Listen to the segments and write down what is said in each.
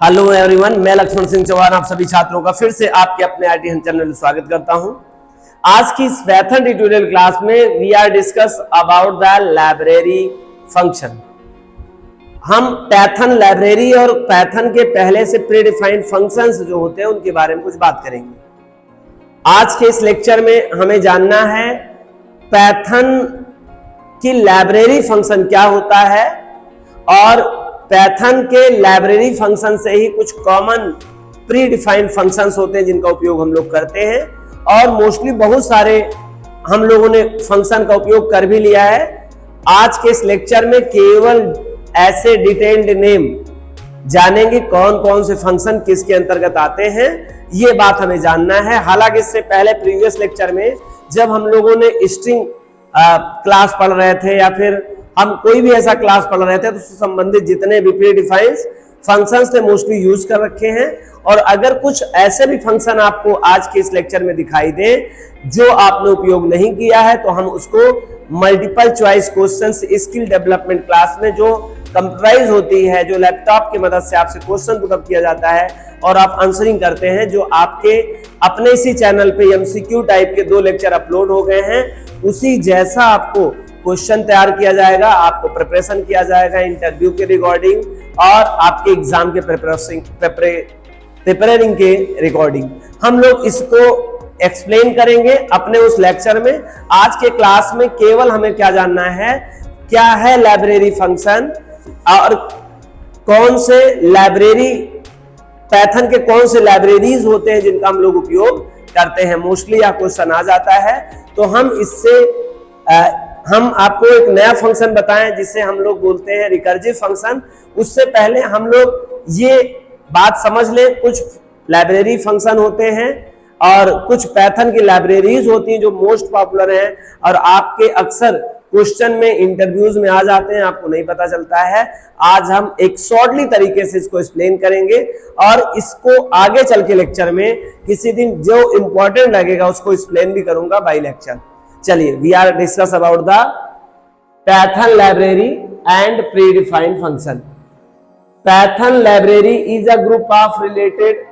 Hello everyone, मैं लक्ष्मण सिंह चौहान आप सभी छात्रों का फिर से आपके अपने आईटी हंट चैनल में स्वागत करता हूं। आज की इस पाइथन ट्यूटोरियल क्लास में we are discuss about the library function. हम पाइथन लाइब्रेरी और पाइथन के पहले से प्री डिफाइंड फंक्शंस जो होते हैं उनके बारे में कुछ बात करेंगे। आज के इस लेक्चर में हमें जानना है पाइथन की लाइब्रेरी फंक्शन क्या होता है और पाइथन के लाइब्रेरी फंक्शन से ही कुछ कॉमन प्री डिफाइंड फंक्शंस होते हैं जिनका उपयोग हम लोग करते हैं और मोस्टली बहुत सारे हम लोगों ने फंक्शन का उपयोग कर भी लिया है। आज के इस लेक्चर में केवल ऐसे डिटेल्ड नेम जानेंगे कौन कौन से फंक्शन किसके अंतर्गत आते हैं, ये बात हमें जानना है। हालांकि इससे पहले प्रीवियस लेक्चर में जब हम लोगों ने स्ट्रिंग क्लास पढ़ रहे थे या फिर हम कोई भी ऐसा क्लास पढ़ रहे थे तो उससे संबंधित जितने भी प्री डिफाइंड फंक्शंस थे मोस्टली यूज कर रखे हैं। और अगर कुछ ऐसे भी फंक्शन आपको आज के इस लेक्चर में दिखाई दे जो आपने उपयोग नहीं किया है तो हम उसको multiple choice questions skill development class में जो कंप्यूटराइज होती है, जो लैपटॉप की मदद से आपसे क्वेश्चन पुटअप किया जाता है और आप आंसरिंग करते हैं, जो आपके अपने इसी चैनल पे एमसीक्यू टाइप के 2 लेक्चर अपलोड हो गए हैं, उसी जैसा आपको क्वेश्चन तैयार किया जाएगा, आपको प्रिपरेशन किया जाएगा इंटरव्यू के रिकॉर्डिंग और आपके एग्जाम के प्रिपरेटिंग के रिकॉर्डिंग। हम लोग इसको एक्सप्लेन करेंगे अपने उस लेक्चर में। आज के क्लास में केवल हमें क्या जानना है, क्या है लाइब्रेरी फंक्शन और कौन से लाइब्रेरी पाइथन के कौन से लाइब्रेरीज होते हैं जिनका हम लोग उपयोग करते हैं। मोस्टली यह क्वेश्चन आ जाता है तो हम इससे हम आपको एक नया फंक्शन बताएं जिसे हम लोग बोलते हैं रिकर्सिव फंक्शन। उससे पहले हम लोग ये बात समझ लें, कुछ लाइब्रेरी फंक्शन होते हैं और कुछ पाइथन की लाइब्रेरीज होती हैं जो मोस्ट पॉपुलर हैं और आपके अक्सर क्वेश्चन में इंटरव्यूज में आ जाते हैं, आपको नहीं पता चलता है। आज हम एक शॉर्टली तरीके से इसको एक्सप्लेन करेंगे और इसको आगे चल के लेक्चर में किसी दिन जो इंपॉर्टेंट लगेगा उसको एक्सप्लेन भी करूंगा बाय लेक्चर। चलिए, we are discuss about the Python library and predefined function. Python library is a group of related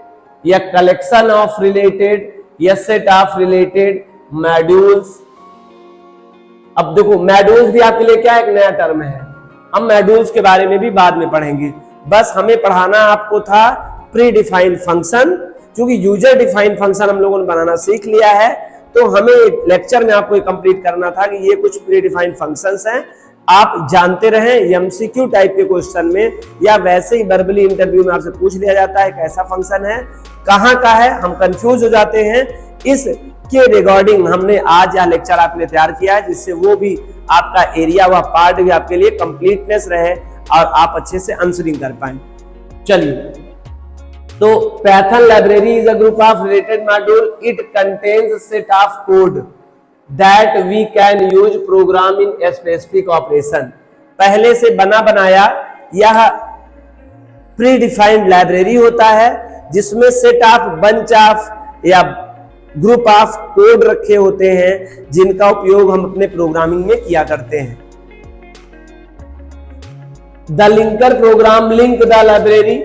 या कलेक्शन ऑफ रिलेटेड या सेट ऑफ रिलेटेड मॉड्यूल्स। अब देखो, मॉड्यूल्स भी आपके लिए क्या एक नया टर्म है, हम मॉड्यूल्स के बारे में भी बाद में पढ़ेंगे। बस हमें पढ़ाना आपको था प्री डिफाइंड फंक्शन, क्योंकि यूजर डिफाइंड फंक्शन हम लोगों ने बनाना सीख लिया है तो हमें लेक्चर में आपको कंप्लीट करना था कि ये कुछ प्री डिफाइंड फंक्शंस हैं, आप जानते रहें। एमसीक्यू टाइप के क्वेश्चन में या वैसे ही वर्बली इंटरव्यू में आपसे पूछ लिया जाता है कैसा फंक्शन है, कहाँ का है, हम कंफ्यूज हो जाते हैं। इसके रिगार्डिंग हमने आज यह लेक्चर आपके लिए तैयार किया है जिससे वो भी आपका एरिया व पार्ट भी आपके लिए कंप्लीटनेस रहे और आप अच्छे से आंसरिंग कर पाए। चलिए, तो Python library is a group of related module. It contains set of code that we can use program in specific operation. पहले से बना बनाया यह प्री डिफाइंड लाइब्रेरी होता है जिसमें सेट ऑफ बंच ऑफ या ग्रुप ऑफ कोड रखे होते हैं जिनका उपयोग हम अपने प्रोग्रामिंग में किया करते हैं। The linker program link the library.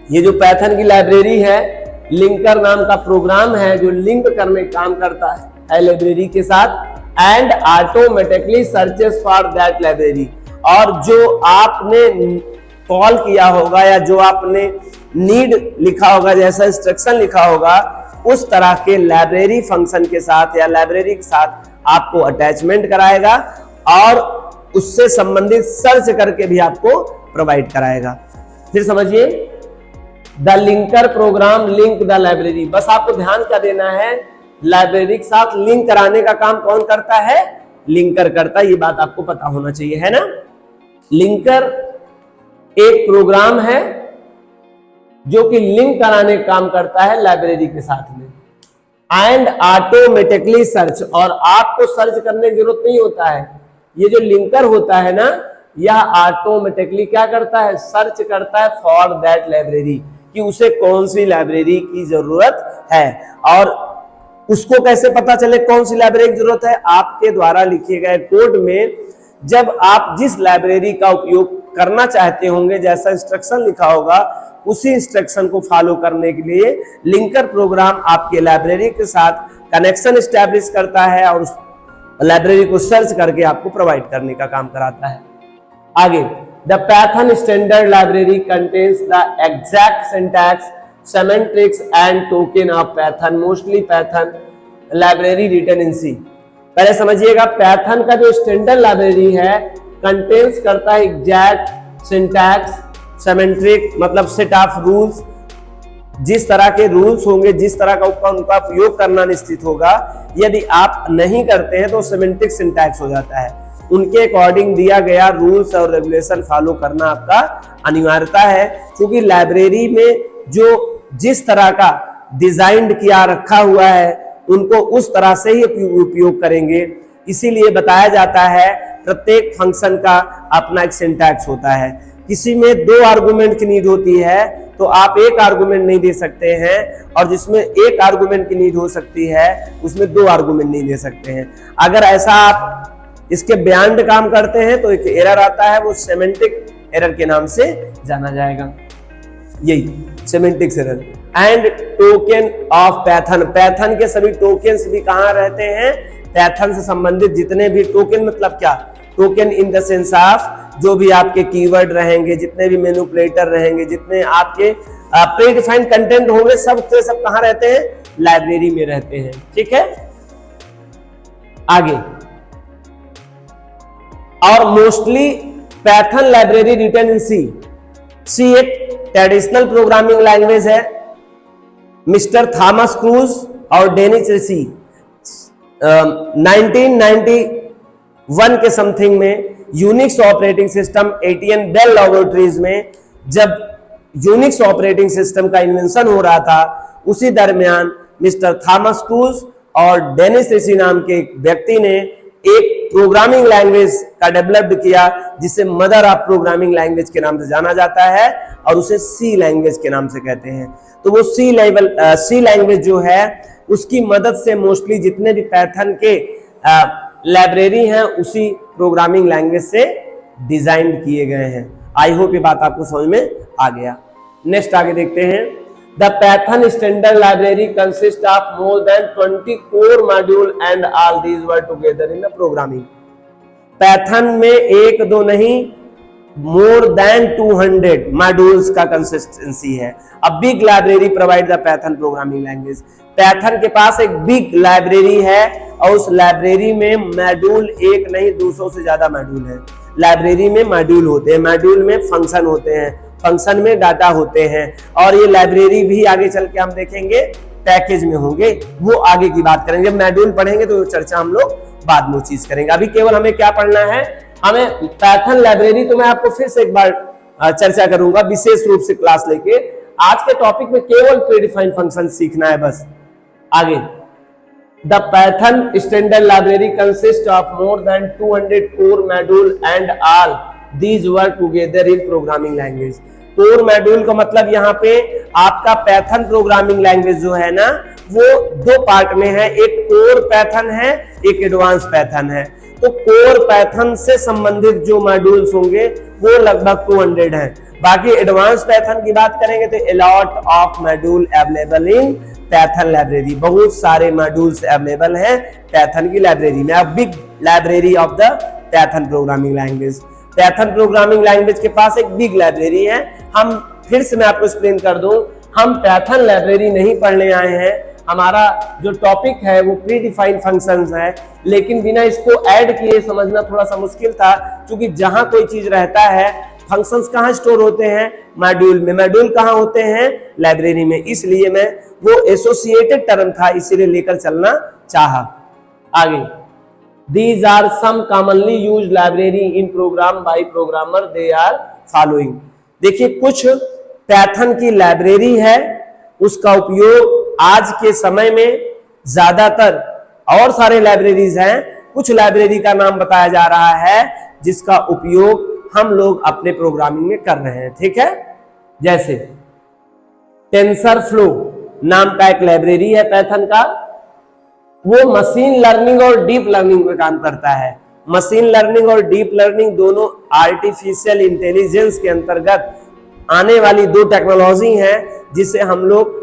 ये जो पाइथन की लाइब्रेरी है, लिंकर नाम का प्रोग्राम है जो लिंक करने का काम करता है लाइब्रेरी के साथ and automatically searches for that library. और जो आपने कॉल किया होगा या जो आपने नीड लिखा होगा, जैसा इंस्ट्रक्शन लिखा होगा, उस तरह के लाइब्रेरी फंक्शन के साथ या लाइब्रेरी के साथ आपको अटैचमेंट कराएगा और उससे संबंधित सर्च करके भी आपको प्रोवाइड कराएगा। फिर समझिए, the linker program link the library. बस आपको ध्यान क्या देना है, लाइब्रेरी के साथ लिंक कराने का काम कौन करता है, लिंकर करता है। ये बात आपको पता होना चाहिए, है ना। लिंकर एक प्रोग्राम है जो कि लिंक कराने का काम करता है लाइब्रेरी के साथ में एंड ऑटोमेटिकली सर्च। और आपको सर्च करने की जरूरत नहीं होता है, ये जो लिंकर होता है ना, यह ऑटोमेटिकली क्या करता है, सर्च करता है फॉर दैट लाइब्रेरी कि उसे कौन सी लाइब्रेरी की जरूरत है। और उसको कैसे पता चले कौन सी लाइब्रेरी की जरूरत है, आपके द्वारा लिखे गए कोड में जब आप जिस लाइब्रेरी का उपयोग करना चाहते होंगे, जैसा इंस्ट्रक्शन लिखा होगा उसी इंस्ट्रक्शन को फॉलो करने के लिए लिंकर प्रोग्राम आपके लाइब्रेरी के साथ कनेक्शन एस्टैब्लिश करता है और उस लाइब्रेरी को सर्च करके आपको प्रोवाइड करने का काम कराता है। आगे, the Python standard library contains the exact syntax, semantics and token of Python, mostly Python library written in C. पहले समझिएगा, पाइथन का जो स्टैंडर्ड लाइब्रेरी है कंटेन्स करता है एग्जैक्ट, सिंटैक्स, सेमेंट्रिक मतलब सेट ऑफ रूल्स, जिस तरह के रूल्स होंगे, जिस तरह का उनका उपयोग करना निश्चित होगा। यदि आप नहीं करते हैं तो सेमेंटिक सिंटैक्स हो जाता है। उनके अकॉर्डिंग दिया गया रूल्स और रेगुलेशन फॉलो करना आपका अनिवार्यता है, क्योंकि लाइब्रेरी में जो जिस तरह का डिजाइन किया रखा हुआ है उनको उस तरह से ही उपयोग करेंगे। इसीलिए बताया जाता है प्रत्येक फंक्शन का अपना एक सिंटैक्स होता है। किसी में 2 आर्गुमेंट की नीड होती है तो आप एक आर्गुमेंट नहीं दे सकते हैं, और जिसमें एक आर्गुमेंट की नीड हो सकती है उसमें 2 आर्गुमेंट नहीं दे सकते हैं। अगर ऐसा आप इसके बियॉन्ड काम करते हैं तो एक एरर आता है, वो सेमेंटिक एरर के नाम से जाना जाएगा, यही semantics error. And token of Python, Python के सभी टोकन्स भी कहाँ रहते हैं? पाइथन से संबंधित जितने भी टोकन, मतलब क्या token in the sense of जो भी आपके कीवर्ड रहेंगे, जितने भी मैनिपुलेटर रहेंगे, जितने आपके प्री डिफाइंड कंटेंट होंगे, सब के सब कहाँ रहते हैं? लाइब्रेरी में रहते हैं। ठीक है, आगे, और mostly Python library written in C. C एक ट्रेडिशनल प्रोग्रामिंग लैंग्वेज है। मिस्टर थॉमस क्रूज और डेनिस सी 1991 के समथिंग में Unix operating system ATN Bell laboratories में जब यूनिक्स ऑपरेटिंग सिस्टम का इन्वेंशन हो रहा था, उसी दरमियान मिस्टर थॉमस क्रूज और डेनिस सी नाम के एक व्यक्ति ने एक प्रोग्रामिंग लैंग्वेज का डेवलप्ड किया जिसे मदर ऑफ प्रोग्रामिंग लैंग्वेज के नाम से जाना जाता है, और उसे सी लैंग्वेज के नाम से कहते हैं। तो वो सी लैंग्वेज जो है उसकी मदद से मोस्टली जितने भी पाइथन के लाइब्रेरी हैं उसी प्रोग्रामिंग लैंग्वेज से डिजाइन किए गए हैं। आई होप ये बात आपको समझ में आ गया। नेक्स्ट आगे देखते हैं। The Python standard library consist of more than 20 core module and all these were together in the programming. Python में एक दो नहीं, मोर देन 200 मॉड्यूल्स का कंसिस्टेंसी है। A big library provide the Python programming language. Python के पास एक big library है और उस लाइब्रेरी में मॉड्यूल एक नहीं 200 से ज्यादा मॉड्यूल है। लाइब्रेरी में मॉड्यूल होते हैं, मॉड्यूल में फंक्शन होते हैं, फंक्शन में डाटा होते हैं, और ये लाइब्रेरी भी आगे चल के हम देखेंगे पैकेज में होंगे, वो आगे की बात करेंगे। जब मॉड्यूल पढ़ेंगे तो चर्चा हम लोग बाद में चीज करेंगे। अभी केवल हमें क्या पढ़ना है? हमें पाइथन लाइब्रेरी, तो मैं आपको फिर से एक बार चर्चा करूंगा विशेष रूप से क्लास लेके। आज के टॉपिक में केवल प्रीडिफाइंड फंक्शन सीखना है बस। आगे, the Python standard library consist of more than 200 core module and all these work together in programming language. Core module का मतलब यहाँ पे आपका पाइथन प्रोग्रामिंग लैंग्वेज जो है ना, वो 2 पार्ट में है, एक कोर पाइथन है, एक एडवांस पाइथन है। तो कोर पाइथन से संबंधित जो मॉड्यूल्स होंगे वो लगभग 200 हैं। बाकी एडवांस पाइथन की बात करेंगे तो a lot of module available in Python library. बहुत सारे मॉड्यूल्स अवेलेबल हैं पाइथन की लाइब्रेरी में। अब big library of the Python programming language. Python programming language के पास एक बिग लाइब्रेरी है। हम फिर से मैं आपको एक्सप्लेन कर दूं, हम पाइथन लाइब्रेरी नहीं पढ़ने आए हैं। हमारा जो टॉपिक है वो प्री डिफाइंड फंक्शंस है, लेकिन बिना इसको ऐड किए समझना थोड़ा सा मुश्किल था, क्योंकि जहां कोई चीज रहता है, फंक्शंस कहाँ स्टोर होते हैं? मॉड्यूल में। मॉड्यूल कहाँ होते हैं? लाइब्रेरी में। इसलिए मैं वो एसोसिएटेड टर्म था, इसीलिए लेकर चलना चाहा। आगे, These are some commonly used library in program by programmer. They are following. देखिए, कुछ पाइथन की लाइब्रेरी है, उसका उपयोग आज के समय में ज्यादातर, और सारे लाइब्रेरीज हैं, कुछ लाइब्रेरी का नाम बताया जा रहा है जिसका उपयोग हम लोग अपने प्रोग्रामिंग में कर रहे हैं। ठीक है, जैसे टेंसरफ्लो नाम का एक लाइब्रेरी है पाइथन का, वो मशीन लर्निंग और डीप लर्निंग पे काम करता है। मशीन लर्निंग और डीप लर्निंग दोनों आर्टिफिशियल इंटेलिजेंस के अंतर्गत आने वाली दो टेक्नोलॉजी हैं, जिसे हम लोग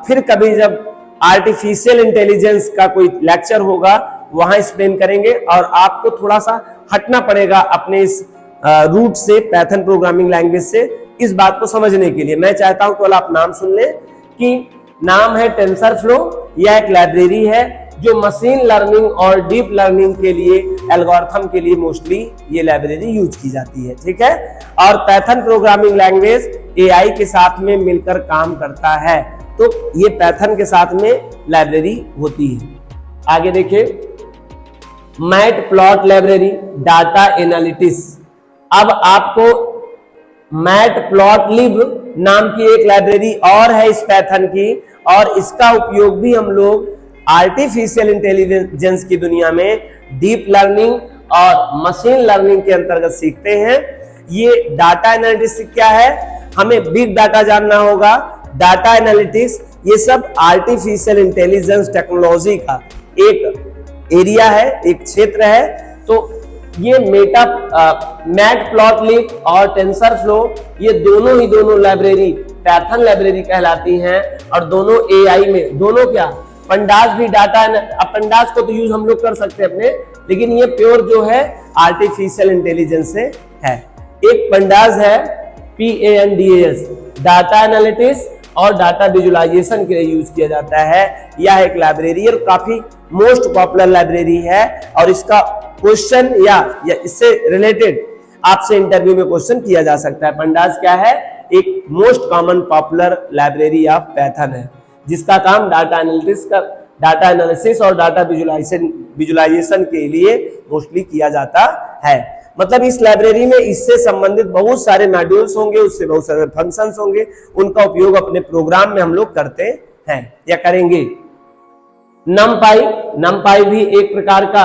फिर कभी जब आर्टिफिशियल इंटेलिजेंस का कोई लेक्चर होगा वहां एक्सप्लेन करेंगे। और आपको थोड़ा सा हटना पड़ेगा अपने इस रूट से, पाइथन प्रोग्रामिंग लैंग्वेज से, इस बात को समझने के लिए। मैं चाहता हूं केवल आप नाम सुन लें कि नाम है टेंसरफ्लो। यह एक लाइब्रेरी है जो मशीन लर्निंग और डीप लर्निंग के लिए, एल्गोरिथम के लिए मोस्टली ये लाइब्रेरी यूज की जाती है, ठीक है। और पाइथन प्रोग्रामिंग लैंग्वेज एआई के साथ में मिलकर काम करता है, तो ये पाइथन के साथ में लाइब्रेरी होती है। आगे देखिए, मैटप्लॉट लाइब्रेरी, डाटा एनालिटिक्स। अब आपको मैटप्लॉटलिब नाम की एक लाइब्रेरी और है इस पाइथन की, और इसका उपयोग भी हम लोग आर्टिफिशियल इंटेलिजेंस की दुनिया में डीप लर्निंग और मशीन लर्निंग के अंतर्गत सीखते हैं। ये डाटा एनालिटिक्स क्या है, हमें बिग डाटा जानना होगा। डाटा एनालिटिक्स ये सब आर्टिफिशियल इंटेलिजेंस टेक्नोलॉजी का एक एरिया है, एक क्षेत्र है। तो ये मैटप्लॉटलिब और टेंसरफ्लो ये दोनों लाइब्रेरी पाइथन लाइब्रेरी कहलाती हैं, और दोनों एआई में, दोनों क्या, पंडास भी डाटा, पंडास को तो यूज हम लोग कर सकते हैं अपने, लेकिन ये प्योर जो है आर्टिफिशियल इंटेलिजेंस से है। एक पंडास है PANDAS, डाटा एनालिटिक्स और डाटा विजुअलाइजेशन के लिए यूज किया जाता है। यह एक लाइब्रेरी और काफी मोस्ट पॉपुलर लाइब्रेरी है, और इसका क्वेश्चन या इससे रिलेटेड आपसे इंटरव्यू में क्वेश्चन किया जा सकता है। पंडास क्या है, एक most common popular library of Python है, जिसका काम डाटा एनालिसिस और डाटा विजुअलाइजेशन के लिए मोस्टली किया जाता है। मतलब इस लाइब्रेरी में इससे संबंधित बहुत सारे मॉड्यूल्स होंगे, उससे बहुत सारे फंक्शंस होंगे, उनका उपयोग अपने प्रोग्राम में हम लोग करते हैं या करेंगे। नमपाई भी एक प्रकार का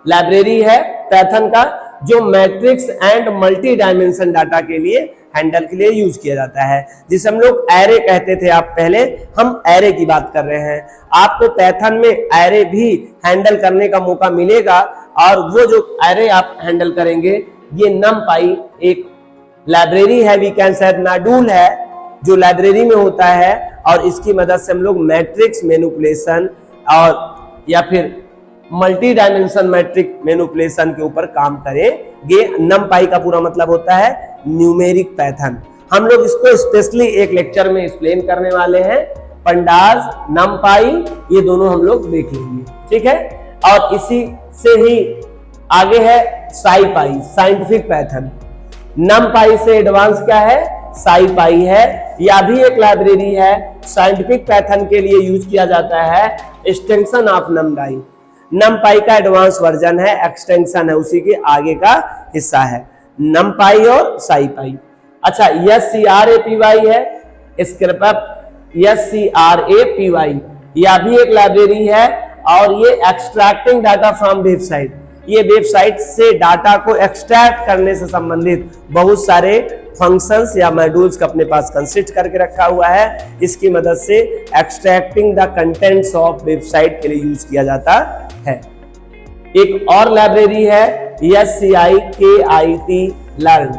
लाइब्रेरी है पाइथन का, जो matrix and multi dimension data के लिए हैंडल के लिए यूज किया जाता है, जिसे हम लोग एरे कहते थे। आप पहले, हम एरे की बात कर रहे हैं। आपको पाइथन में एरे भी हैंडल करने का मौका मिलेगा, और वो जो एरे आप हैंडल करेंगे, ये नमपाई एक लाइब्रेरी है, वी कैन से मॉड्यूल है जो लाइब्रेरी में होता है, और इसकी मदद से हम लोग मैट्रिक्स मैनिपुलेशन और या फिर मल्टी डायमेंशन मैट्रिक मैनिपुलेशन के ऊपर काम करेंगे। नमपाई का पूरा मतलब होता है न्यूमेरिक पाइथन। हम लोग इसको स्पेशली एक लेक्चर में एक्सप्लेन करने वाले हैं। पंडास, नमपाई, ये दोनों हम लोग देख लेंगे, ठीक है। और इसी से ही आगे है साईपाई, साइंटिफिक पाइथन। नमपाई से एडवांस क्या है, साईपाई है। यह भी एक लाइब्रेरी है, साइंटिफिक पाइथन के लिए यूज किया जाता है, एक्सटेंशन ऑफ नमपाई। नमपाई का एडवांस वर्जन है, एक्सटेंशन है, उसी के आगे का हिस्सा है नमपाई और साईपाई। अच्छा, SCRAPY है, SCRAPY, यह भी एक लाइब्रेरी है, और ये एक्सट्रैक्टिंग डाटा फ्रॉम वेबसाइट, ये वेबसाइट से डाटा को एक्सट्रैक्ट करने से संबंधित बहुत सारे फंक्शंस या मॉड्यूल्स का अपने पास कंसिस्ट करके रखा हुआ है। इसकी मदद से extracting the contents of website के लिए यूज किया जाता है। एक और लाइब्रेरी है SCIKIT learn,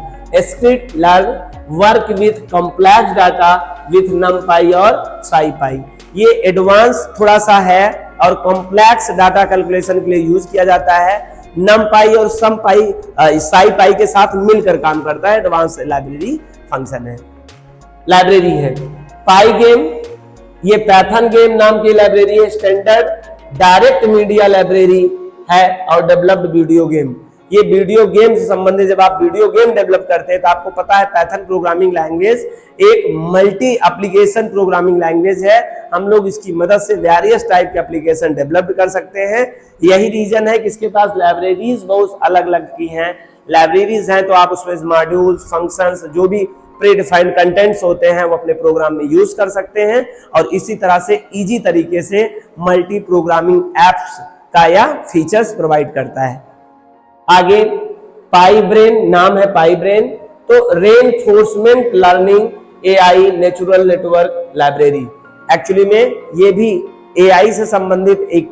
script learn, work with complex data with नमपाई और साईपाई। ये एडवांस थोड़ा सा है और कॉम्प्लेक्स डाटा कैलकुलेशन के लिए यूज किया जाता है। नमपाई और साईपाई के साथ मिलकर काम करता है, एडवांस लाइब्रेरी फंक्शन है, लाइब्रेरी है। पाई गेम, ये पाइथन गेम नाम की लाइब्रेरी है, स्टैंडर्ड डायरेक्ट मीडिया लाइब्रेरी है, और डेवलप्ड वीडियो गेम, ये वीडियो गेम से संबंधित, जब आप वीडियो गेम डेवलप करते हैं तो आपको पता है पाइथन प्रोग्रामिंग लैंग्वेज एक मल्टी एप्लीकेशन प्रोग्रामिंग लैंग्वेज है। हम लोग इसकी मदद से वेरियस टाइप के एप्लीकेशन डेवलप कर सकते हैं। यही रीजन है कि इसके पास लाइब्रेरीज बहुत अलग अलग की हैं। लाइब्रेरीज हैं तो आप उसमें मॉड्यूल्स, फंक्शंस, जो भी प्री डिफाइंड कंटेंट्स होते हैं वो अपने प्रोग्राम में यूज कर सकते हैं, और इसी तरह से इजी तरीके से मल्टी प्रोग्रामिंग एप्स का या फीचर्स प्रोवाइड करता है। आगे पाईब्रेन, नाम है पाईब्रेन, तो reinforcement learning AI natural network library. Actually में ये भी एआई से संबंधित एक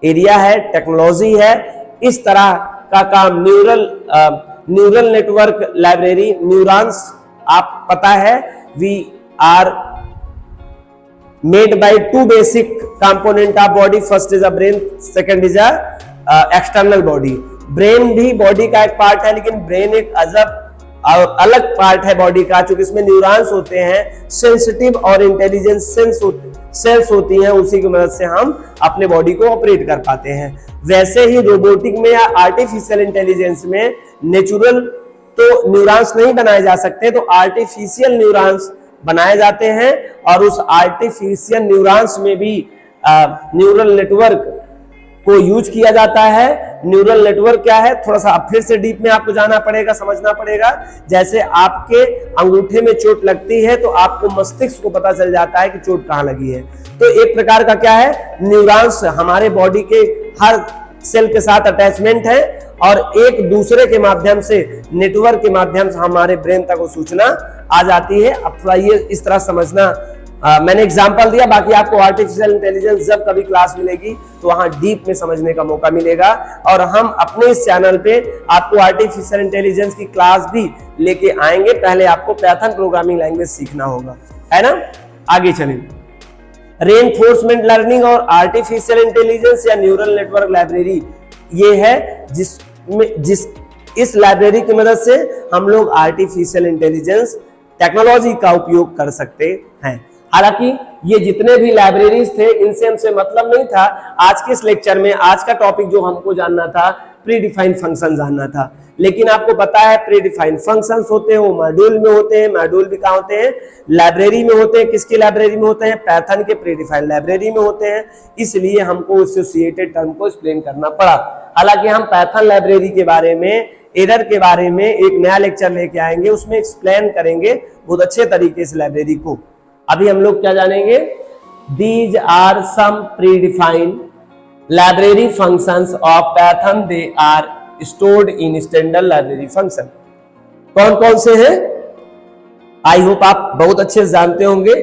एरिया है, टेक्नोलॉजी है। इस तरह का काम न्यूरल नेटवर्क लाइब्रेरी, न्यूरॉन्स आप पता है we are made by two basic component of body. First is a brain, second is a external body. Brain भी बॉडी का एक पार्ट है, लेकिन ब्रेन एक अजब अलग पार्ट है बॉडी का, चूंकि इसमें न्यूरॉन्स होते हैं, सेंसिटिव और इंटेलिजेंस सेल्स होती हैं, उसी की मदद से हम अपने बॉडी को ऑपरेट कर पाते हैं। वैसे ही रोबोटिक में या आर्टिफिशियल इंटेलिजेंस में नेचुरल तो न्यूरॉन्स नहीं बनाए जा सकते, तो आर्टिफिशियल न्यूरॉन्स बनाए जाते हैं, और उस आर्टिफिशियल न्यूरॉन्स में भी न्यूरल नेटवर्क को यूज किया जाता है। न्यूरल नेटवर्क क्या है, थोड़ा सा फिर से डीप में आपको जाना पड़ेगा, समझना पड़ेगा। जैसे आपके अंगूठे में चोट लगती है तो आपको मस्तिष्क को पता चल जाता है कि चोट कहां लगी है। तो एक प्रकार का क्या है, न्यूरॉन्स हमारे बॉडी के हर सेल के साथ अटैचमेंट है, और एक दूसरे के माध्यम से, नेटवर्क के माध्यम से हमारे ब्रेन तक वो सूचना आ जाती है। अब थोड़ा ये इस तरह समझना, मैंने एग्जांपल दिया, बाकी आपको आर्टिफिशियल इंटेलिजेंस जब कभी क्लास मिलेगी तो वहां डीप में समझने का मौका मिलेगा, और हम अपने इस चैनल पे आपको आर्टिफिशियल इंटेलिजेंस की क्लास भी लेके आएंगे। पहले आपको पाइथन प्रोग्रामिंग लैंग्वेज सीखना होगा, है ना। आगे चलिए, रेनफोर्समेंट लर्निंग और आर्टिफिशियल इंटेलिजेंस या न्यूरल नेटवर्क लाइब्रेरी, ये है इस लाइब्रेरी की मदद से हम लोग आर्टिफिशियल इंटेलिजेंस टेक्नोलॉजी का उपयोग कर सकते हैं। हालांकि ये जितने भी लाइब्रेरीज थे इनसे हमसे मतलब नहीं था। आज के इस लेक्चर में आज का टॉपिक जो हमको जानना था, प्री डिफाइंड फंक्शन जानना था, लेकिन आपको पता है प्री डिफाइंड फंक्शंस होते हैं वो मॉड्यूल में होते हैं। मॉड्यूल भी कहाँ होते हैं, लाइब्रेरी में होते हैं। किसकी लाइब्रेरी में होते हैं, पाइथन के प्री डिफाइंड लाइब्रेरी में होते हैं। इसलिए हमको एसोसिएटेड टर्म को एक्सप्लेन करना पड़ा। हालांकि हम पाइथन लाइब्रेरी के बारे में, एरर के बारे में एक नया लेक्चर लेके आएंगे, उसमें एक्सप्लेन करेंगे बहुत अच्छे तरीके से लाइब्रेरी को। अभी हम लोग क्या जानेंगे, these are some predefined library functions of Python, they are stored in standard library function. कौन कौन से हैं, आई होप आप बहुत अच्छे से जानते होंगे।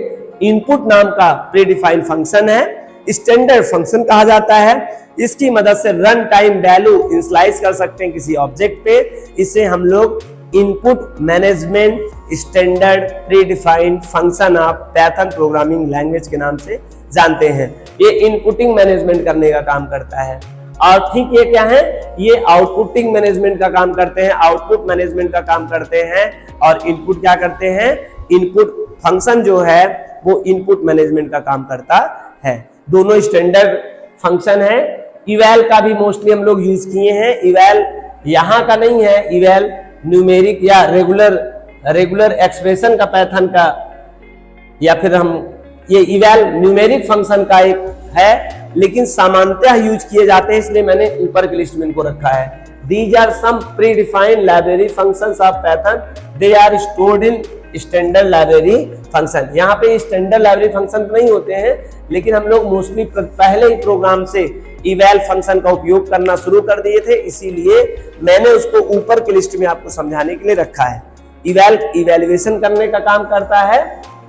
इनपुट नाम का प्री डिफाइंड फंक्शन है, स्टैंडर्ड फंक्शन कहा जाता है। इसकी मदद से रन टाइम वैल्यू इनिशियलाइज कर सकते हैं किसी ऑब्जेक्ट पे। इसे हम लोग input management standard pre defined function of Python programming language के नाम से जानते हैं। ये इनपुटिंग मैनेजमेंट करने का काम करता है। और ठीक ये क्या है, ये आउटपुटिंग मैनेजमेंट का काम करते हैं, आउटपुट मैनेजमेंट का काम करते हैं। और इनपुट क्या करते हैं, इनपुट फंक्शन जो है वो इनपुट मैनेजमेंट का काम करता है। दोनों स्टैंडर्ड फंक्शन है। इवैल का भी मोस्टली हम लोग यूज किए हैं। इवैल यहाँ का नहीं है, इवैल न्यूमेरिक या रेगुलर एक्सप्रेशन का पाइथन का, या फिर हम ये इवैल न्यूमेरिक फंक्शन का एक है, लेकिन सामान्यतः यूज किए जाते हैं, इसलिए मैंने ऊपर की लिस्ट में इनको रखा है। These are some predefined library functions of Python, they are stored in standard library function. यहाँ पे स्टैंडर्ड लाइब्रेरी फंक्शन नहीं होते हैं, लेकिन हम लोग मोस्टली पहले ही प्रोग्राम से इवैल फंक्शन का उपयोग करना शुरू कर दिए थे, इसीलिए मैंने उसको ऊपर की लिस्ट में आपको समझाने के लिए रखा है। इवैल इवैल्यूएशन करने का काम करता है।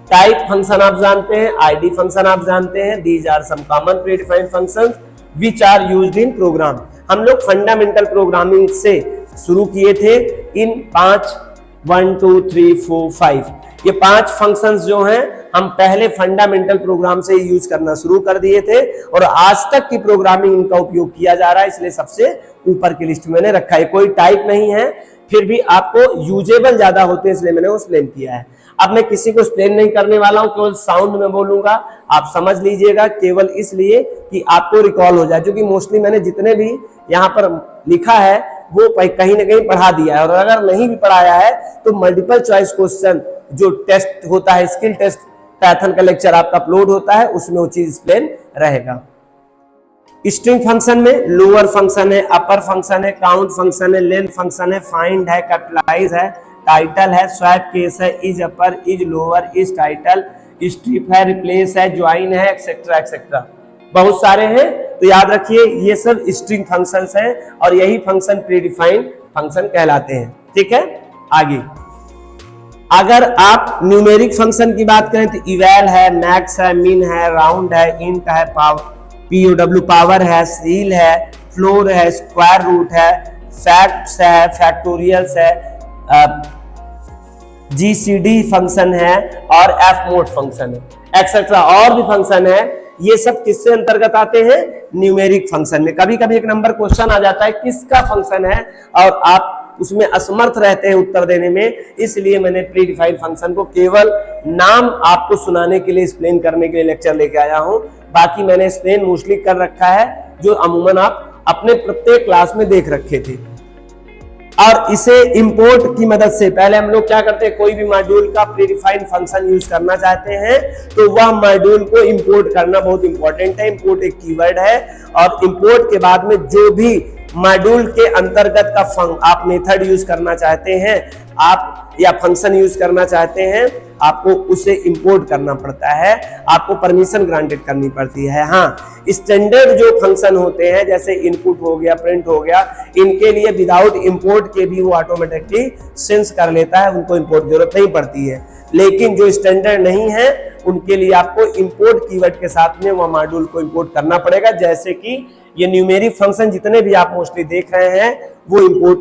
टाइप फंक्शन आप जानते हैं, आईडी फंक्शन आप जानते हैं। These are some common predefined functions which are used in program. हम लोग फंडामेंटल प्रोग्रामिंग से शुरू किए थे इन 1 2 3 4 5 ये 5 फंक्शंस जो हैं हम पहले फंडामेंटल प्रोग्राम से यूज करना शुरू कर दिए थे, और आज तक की प्रोग्रामिंग इनका उपयोग किया जा रहा है, इसलिए सबसे ऊपर की लिस्ट में मैंने रखा है। कोई टाइप नहीं है, फिर भी आपको यूजेबल ज्यादा होते हैं, इसलिए मैंने वो एक्सप्लेन किया है। अब मैं किसी को एक्सप्लेन नहीं करने वाला हूं, केवल साउंड में बोलूंगा, आप समझ लीजिएगा, केवल इसलिए कि आपको रिकॉल हो जाए। क्योंकि मोस्टली मैंने जितने भी यहाँ पर लिखा है वो कहीं ना कहीं पढ़ा दिया है, और अगर नहीं भी पढ़ाया है तो मल्टीपल चॉइस क्वेश्चन जो टेस्ट होता है, स्किल टेस्ट पाइथन का लेक्चर आपका अपलोड होता है, उसमें वो चीज एक्सप्लेन रहेगा। स्ट्रिंग फंक्शन में लोअर फंक्शन है, अपर फंक्शन है, काउंट फंक्शन है, लेंथ फंक्शन है, फाइंड है, कैपिटलाइज है, टाइटल है, स्वैप केस है, is upper, is lower, is title, strip है, रिप्लेस है, ज्वाइन है, एक्सेट्रा एक्सेट्रा, बहुत सारे हैं। तो याद रखिए ये सब स्ट्रिंग फंक्शंस हैं, और यही फंक्शन प्रीडिफाइंड फंक्शन कहलाते हैं। ठीक है, आगे अगर आप न्यूमेरिक फंक्शन की बात करें तो इवैल है, मैक्स है, मिन है, राउंड है, इंट है, POW पावर है, सील है, फ्लोर है, स्क्वायर रूट है, फैक्ट्स है, फैक्टोरियल्स है, जीसीडी फंक्शन है और एफ मोड फंक्शन है, एक्सेट्रा और भी फंक्शन है। ये सब किससे अंतर्गत आते हैं? न्यूमेरिक फंक्शन में। कभी कभी एक नंबर क्वेश्चन आ जाता है किसका फंक्शन है और आप उसमें असमर्थ रहते हैं उत्तर देने में, इसलिए मैंने प्री डिफाइंड फंक्शन को केवल नाम आपको सुनाने के लिए, एक्सप्लेन करने के लिए लेक्चर लेके आया हूं। बाकी मैंने एक्सप्लेन मोस्टली कर रखा है, जो अमूमन आप अपने प्रत्येक क्लास में देख रखे थे। और इसे इंपोर्ट की मदद से पहले हम लोग क्या करते हैं, कोई भी मॉड्यूल का प्री डिफाइंड फंक्शन यूज करना चाहते हैं तो वह मॉड्यूल को इंपोर्ट करना बहुत इंपॉर्टेंट है। इंपोर्ट एक कीवर्ड है और इंपोर्ट के बाद में जो भी मॉड्यूल के अंतर्गत का आप मेथड यूज करना चाहते हैं, आप या फंक्शन यूज करना चाहते हैं, आपको उसे इंपोर्ट करना पड़ता है, आपको परमिशन ग्रांटेड करनी पड़ती है। हाँ, स्टैंडर्ड जो फंक्शन होते हैं जैसे इनपुट हो गया, प्रिंट हो गया, इनके लिए विदाउट इंपोर्ट के भी वो ऑटोमेटिकली सेंस कर लेता है, उनको इंपोर्ट की जरूरत नहीं पड़ती है। लेकिन जो स्टैंडर्ड नहीं है उनके लिए आपको इंपोर्ट कीवर्ड के साथ में वह मॉड्यूल को इंपोर्ट करना पड़ेगा। जैसे कि ये न्यूमेरिक फंक्शन जितने भी आप मोस्टली देख रहे हैं वो इंपोर्ट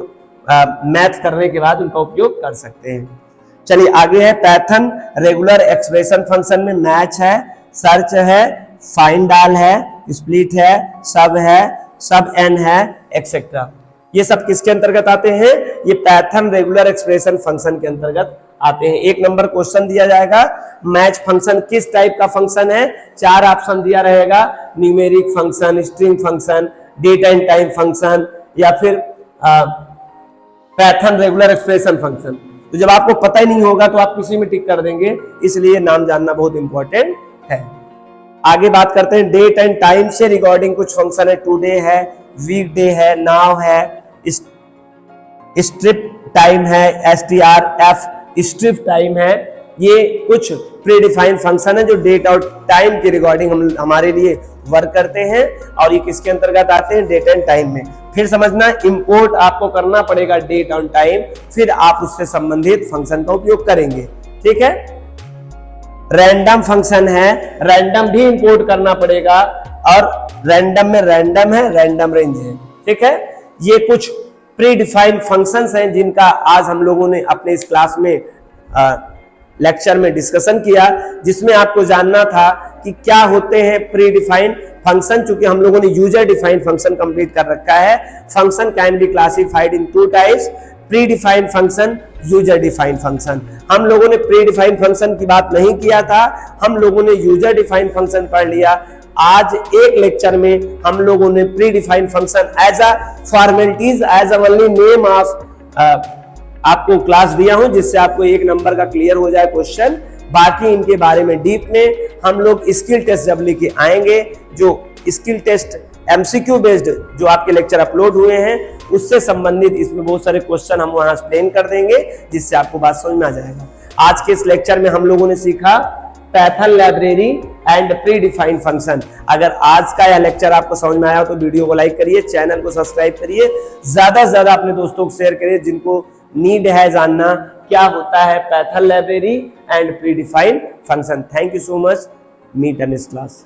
मैथ करने के बाद उनका उपयोग कर सकते हैं। चलिए आगे है पाइथन रेगुलर एक्सप्रेशन फंक्शन में मैच है, सर्च है, फाइंड ऑल है, स्प्लिट है, सब एन है, एक्सेट्रा। ये सब किसके अंतर्गत आते हैं? ये पाइथन रेगुलर एक्सप्रेशन फंक्शन के अंतर्गत आते हैं। एक नंबर क्वेश्चन दिया जाएगा, मैच फंक्शन किस टाइप का फंक्शन है? 4 ऑप्शन दिया रहेगा, numeric function, string function, date and time function या फिर पाइथन रेगुलर एक्सप्रेशन फंक्शन। तो जब आपको पता ही नहीं होगा तो आप किसी में टिक कर देंगे, इसलिए नाम जानना बहुत इंपॉर्टेंट है। आगे बात करते हैं डेट एंड टाइम से रिगार्डिंग कुछ फंक्शन है, टुडे है, वीकडे है, नाउ है, स्ट्रिप टाइम है, STRF स्ट्रिप टाइम है। ये कुछ प्री डिफाइंड फंक्शन है जो डेट और टाइम के रिगार्डिंग हमारे लिए वर्क करते हैं और ये किसके अंतर्गत आते हैं? डेट एंड टाइम में। फिर समझना, इंपोर्ट आपको करना पड़ेगा डेट और टाइम, फिर आप उससे संबंधित फंक्शन का उपयोग करेंगे। ठीक है। रैंडम फंक्शन है, रैंडम भी इंपोर्ट करना पड़ेगा और रैंडम में रैंडम है, रैंडम रेंज है। ठीक है। ये कुछ प्री डिफाइंड फंक्शंस हैं जिनका आज हम लोगों ने अपने इस क्लास में लेक्चर में डिस्कशन किया, जिसमें आपको जानना था कि क्या होते हैं प्री डिफाइंड फंक्शन। चूंकि हम लोगों ने यूजर डिफाइंड फंक्शन कंप्लीट कर रखा है, function can be classified in 2 types, pre defined function, user defined function. हम लोगों ने प्री डिफाइंड फंक्शन की बात नहीं किया था, हम लोगों ने यूजर डिफाइंड फंक्शन पढ़ लिया। आज एक लेक्चर में हम लोगों ने predefined function as a formalities, as a only name of आपको क्लास दिया हूं, जिससे आपको 1 नंबर का क्लियर हो जाए क्वेश्चन। बाकी इनके बारे में डीप में हम लोग स्किल टेस्ट जब लेके आएंगे, जो स्किल टेस्ट MCQ बेस्ड जो आपके लेक्चर अपलोड हुए हैं उससे संबंधित इसमें बहुत सारे क्वेश्चन हम वहां एक्सप्लेन कर देंगे, जिससे आपको बात समझ में आ जाएगा। आज के इस लेक्चर में हम लोगों ने सीखा Python library and predefined function. अगर आज का यह लेक्चर आपको समझ में आया तो वीडियो को लाइक करिए, चैनल को सब्सक्राइब करिए, ज्यादा से ज्यादा अपने दोस्तों को शेयर करिए जिनको नीड है जानना क्या होता है Python library and predefined function. Thank you so much, meet in this class.